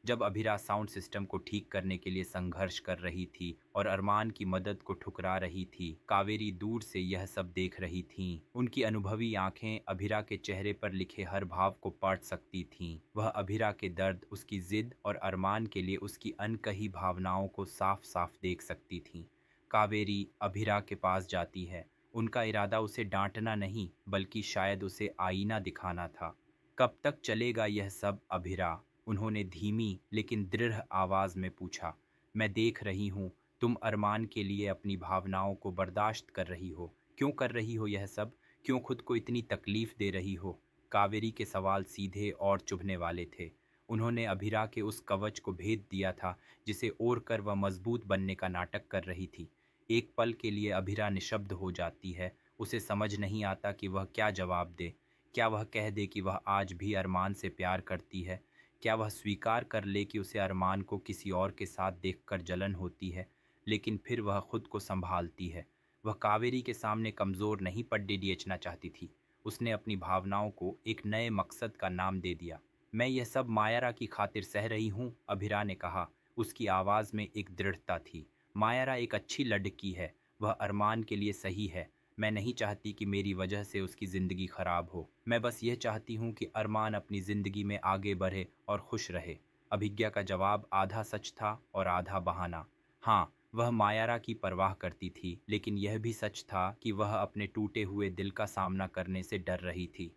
जब Abhira sound system को ठीक करने के लिए संघर्ष कर रही थी और अरमान की मदद को ठुकरा रही थी, कावेरी दूर से यह सब देख रही थीं। उनकी अनुभवी आंखें अभिरा के चेहरे पर लिखे हर भाव को पढ़ सकती थीं। वह अभिरा के दर्द, उसकी जिद और अरमान के लिए उसकी अनकही भावनाओं को साफ साफ देख सकती थीं। कावेरी अभिरा के पास जाती है। उनका इरादा उसे डांटना नहीं, बल्कि शायद उसे आईना दिखाना था। कब तक चलेगा यह सब अभिरा? उन्होंने धीमी लेकिन दृढ़ आवाज में पूछा। मैं देख रही हूँ, तुम अरमान के लिए अपनी भावनाओं को बर्दाश्त कर रही हो। क्यों कर रही हो यह सब? क्यों खुद को इतनी तकलीफ दे रही हो? कावेरी के सवाल सीधे और चुभने वाले थे। उन्होंने अभिरा के उस कवच को भेद दिया था जिसे ओढ़ कर वह मजबूत बनने का नाटक कर रही थी। एक पल के लिए अभिरा निशब्द हो जाती है। उसे समझ नहीं आता कि वह क्या जवाब दे। क्या वह कह दे कि वह आज भी अरमान से प्यार करती है? क्या वह स्वीकार कर ले कि उसे अरमान को किसी और के साथ देखकर जलन होती है? लेकिन फिर वह खुद को संभालती है। वह कावेरी के सामने कमज़ोर नहीं पड्डीयचना चाहती थी। उसने अपनी भावनाओं को एक नए मकसद का नाम दे दिया। मैं यह सब मायरा की खातिर सह रही हूँ, अभिरा ने कहा। उसकी आवाज़ में एक दृढ़ता थी। मायरा एक अच्छी लड़की है। वह अरमान के लिए सही है। मैं नहीं चाहती कि मेरी वजह से उसकी ज़िंदगी ख़राब हो। मैं बस यह चाहती हूँ कि अरमान अपनी ज़िंदगी में आगे बढ़े और खुश रहे। अभिज्ञा का जवाब आधा सच था और आधा बहाना। हाँ, वह मायारा की परवाह करती थी, लेकिन यह भी सच था कि वह अपने टूटे हुए दिल का सामना करने से डर रही थी।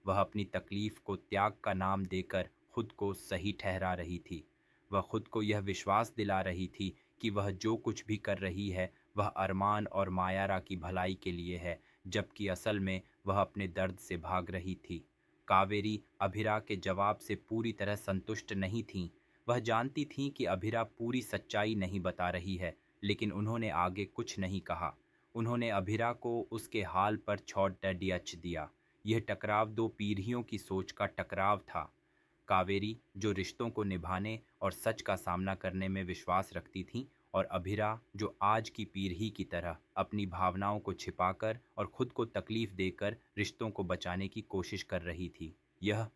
वह अपनी तकलीफ को त्याग का नाम देकर खुद को सही ठहरा रही थी। वह खुद को यह विश्वास दिला रही थी कि वह जो कुछ भी कर रही है वह अरमान और मायारा की भलाई के लिए है, जबकि असल में वह अपने दर्द से भाग रही थी। कावेरी अभिरा के जवाब से पूरी तरह संतुष्ट नहीं थीं। वह जानती थीं कि अभिरा पूरी सच्चाई नहीं बता रही है, लेकिन उन्होंने आगे कुछ नहीं कहा। उन्होंने अभिरा को उसके हाल पर छोड़ दिया। यह टकराव दो पीढ़ियों की सोच का टकराव था। कावेरी, जो रिश्तों को निभाने और सच का सामना करने में विश्वास रखती थीं, और अभिरा, जो आज की पीढ़ी की तरह अपनी भावनाओं को छिपाकर और खुद को तकलीफ देकर रिश्तों को बचाने की कोशिश कर रही थी। यह